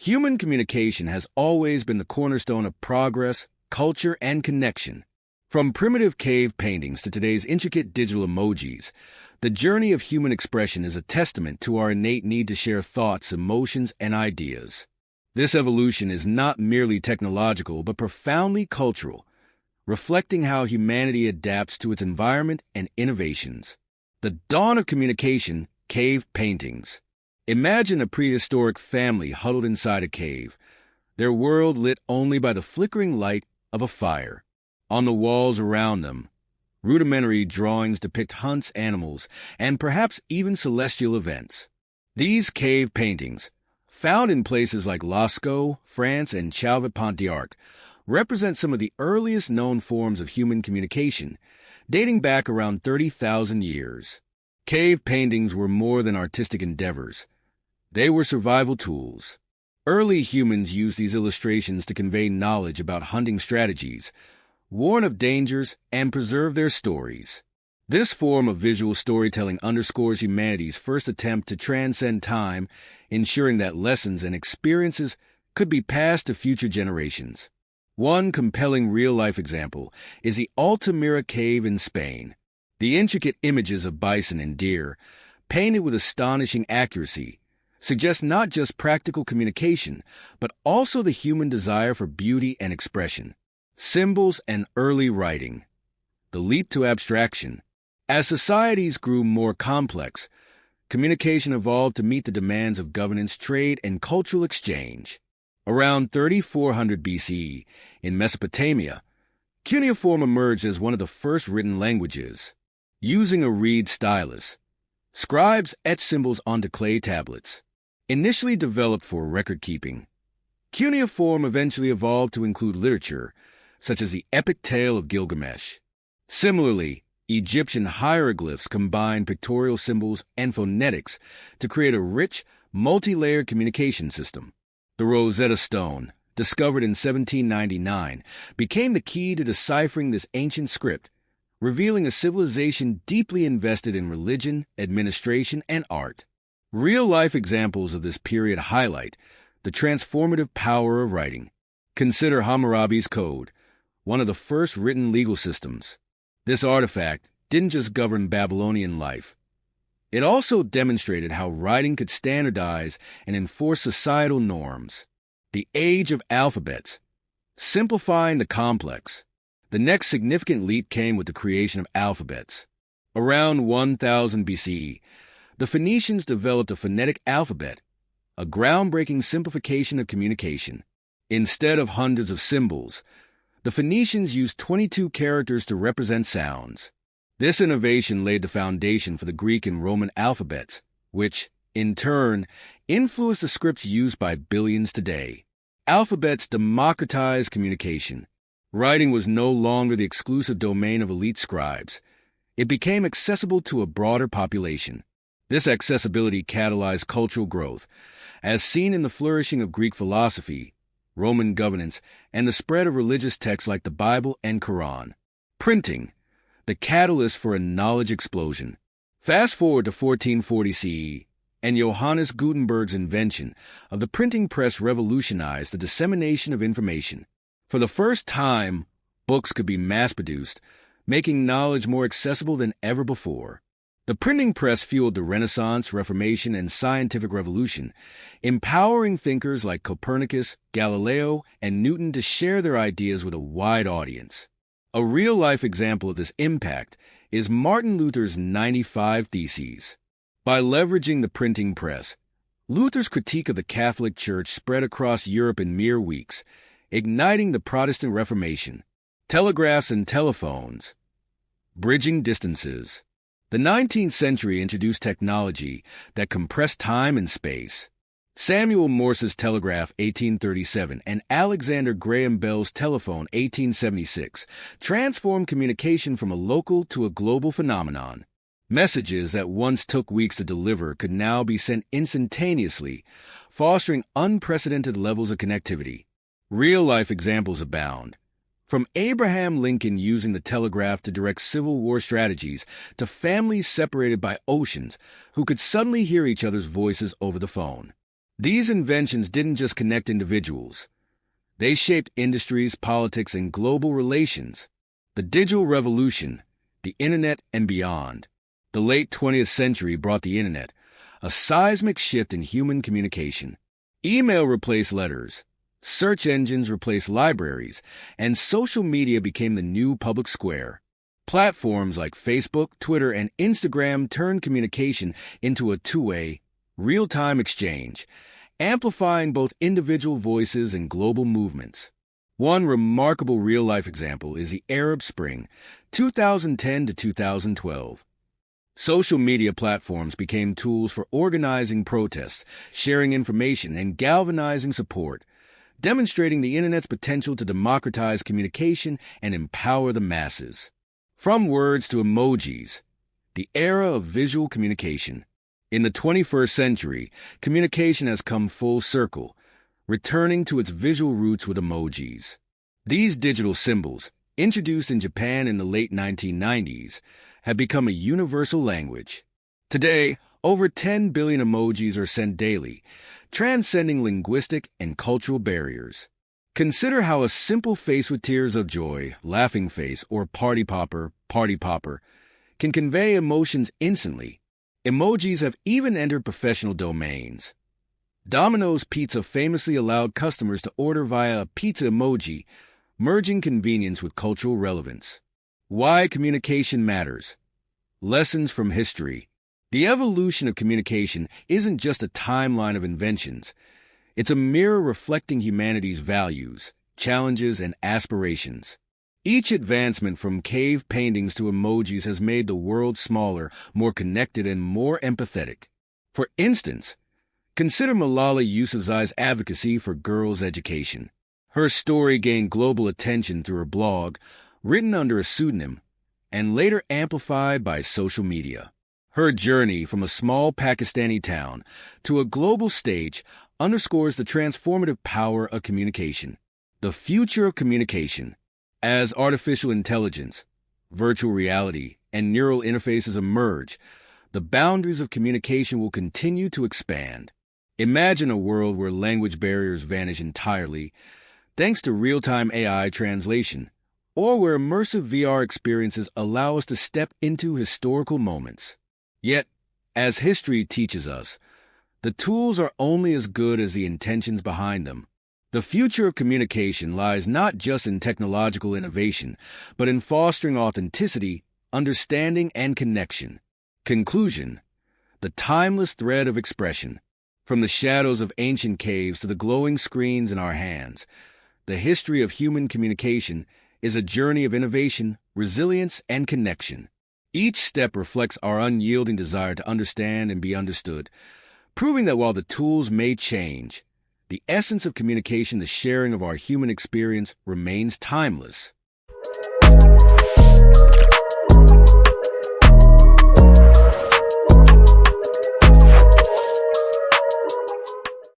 Human communication has always been the cornerstone of progress, culture, and connection. From primitive cave paintings to today's intricate digital emojis, the journey of human expression is a testament to our innate need to share thoughts, emotions, and ideas. This evolution is not merely technological but profoundly cultural, reflecting how humanity adapts to its environment and innovations. The dawn of communication, cave paintings. Imagine a prehistoric family huddled inside a cave, their world lit only by the flickering light of a fire. On the walls around them, rudimentary drawings depict hunts, animals, and perhaps even celestial events. These cave paintings, found in places like Lascaux, France, and Chauvet-Pont-d'Arc, represent some of the earliest known forms of human communication, dating back around 30,000 years. Cave paintings were more than artistic endeavors. They were survival tools. Early humans used these illustrations to convey knowledge about hunting strategies, warn of dangers, and preserve their stories. This form of visual storytelling underscores humanity's first attempt to transcend time, ensuring that lessons and experiences could be passed to future generations. One compelling real-life example is the Altamira Cave in Spain. The intricate images of bison and deer, painted with astonishing accuracy, suggest not just practical communication, but also the human desire for beauty and expression. Symbols and early writing. The leap to abstraction. As societies grew more complex, communication evolved to meet the demands of governance, trade, and cultural exchange. Around 3400 BCE, in Mesopotamia, cuneiform emerged as one of the first written languages. Using a reed stylus, scribes etched symbols onto clay tablets. Initially developed for record-keeping, cuneiform eventually evolved to include literature, such as the epic tale of Gilgamesh. Similarly, Egyptian hieroglyphs combined pictorial symbols and phonetics to create a rich, multi-layered communication system. The Rosetta Stone, discovered in 1799, became the key to deciphering this ancient script, revealing a civilization deeply invested in religion, administration, and art. Real-life examples of this period highlight the transformative power of writing. Consider Hammurabi's Code, one of the first written legal systems. This artifact didn't just govern Babylonian life. It also demonstrated how writing could standardize and enforce societal norms. The age of alphabets, simplifying the complex. The next significant leap came with the creation of alphabets. Around 1000 BCE, the Phoenicians developed a phonetic alphabet, a groundbreaking simplification of communication. Instead of hundreds of symbols, the Phoenicians used 22 characters to represent sounds. This innovation laid the foundation for the Greek and Roman alphabets, which, in turn, influenced the scripts used by billions today. Alphabets democratized communication. Writing was no longer the exclusive domain of elite scribes. It became accessible to a broader population. This accessibility catalyzed cultural growth, as seen in the flourishing of Greek philosophy, Roman governance, and the spread of religious texts like the Bible and Quran. Printing, the catalyst for a knowledge explosion. Fast forward to 1440 CE, and Johannes Gutenberg's invention of the printing press revolutionized the dissemination of information. For the first time, books could be mass-produced, making knowledge more accessible than ever before. The printing press fueled the Renaissance, Reformation, and scientific revolution, empowering thinkers like Copernicus, Galileo, and Newton to share their ideas with a wide audience. A real-life example of this impact is Martin Luther's 95 Theses. By leveraging the printing press, Luther's critique of the Catholic Church spread across Europe in mere weeks, igniting the Protestant Reformation. Telegraphs and telephones. Bridging distances. The 19th century introduced technology that compressed time and space. Samuel Morse's telegraph 1837 and Alexander Graham Bell's telephone 1876 transformed communication from a local to a global phenomenon. Messages that once took weeks to deliver could now be sent instantaneously, fostering unprecedented levels of connectivity. Real-life examples abound. From Abraham Lincoln using the telegraph to direct Civil War strategies to families separated by oceans who could suddenly hear each other's voices over the phone. These inventions didn't just connect individuals. They shaped industries, politics, and global relations. The digital revolution, the internet, and beyond. The late 20th century brought the internet, a seismic shift in human communication. Email replaced letters, search engines replaced libraries, and social media became the new public square. Platforms like Facebook, Twitter, and Instagram turned communication into a two-way, real-time exchange, amplifying both individual voices and global movements. One remarkable real-life example is the Arab Spring, 2010 to 2012. Social media platforms became tools for organizing protests, sharing information, and galvanizing support, demonstrating the Internet's potential to democratize communication and empower the masses. From words to emojis, the era of visual communication. In the 21st century, communication has come full circle, returning to its visual roots with emojis. These digital symbols, introduced in Japan in the late 1990s, have become a universal language. Today, over 10 billion emojis are sent daily, transcending linguistic and cultural barriers. Consider how a simple face with tears of joy, laughing face, or party popper, can convey emotions instantly. Emojis have even entered professional domains. Domino's Pizza famously allowed customers to order via a pizza emoji, merging convenience with cultural relevance. Why communication matters. Lessons from history. The evolution of communication isn't just a timeline of inventions. It's a mirror reflecting humanity's values, challenges, and aspirations. Each advancement from cave paintings to emojis has made the world smaller, more connected, and more empathetic. For instance, consider Malala Yousafzai's advocacy for girls' education. Her story gained global attention through her blog, written under a pseudonym, and later amplified by social media. Her journey from a small Pakistani town to a global stage underscores the transformative power of communication. The future of communication. As artificial intelligence, virtual reality, and neural interfaces emerge, the boundaries of communication will continue to expand. Imagine a world where language barriers vanish entirely, thanks to real-time AI translation, or where immersive VR experiences allow us to step into historical moments. Yet, as history teaches us, the tools are only as good as the intentions behind them. The future of communication lies not just in technological innovation, but in fostering authenticity, understanding, and connection. Conclusion: the timeless thread of expression. From the shadows of ancient caves to the glowing screens in our hands, the history of human communication is a journey of innovation, resilience, and connection. Each step reflects our unyielding desire to understand and be understood, proving that while the tools may change, the essence of communication, the sharing of our human experience, remains timeless.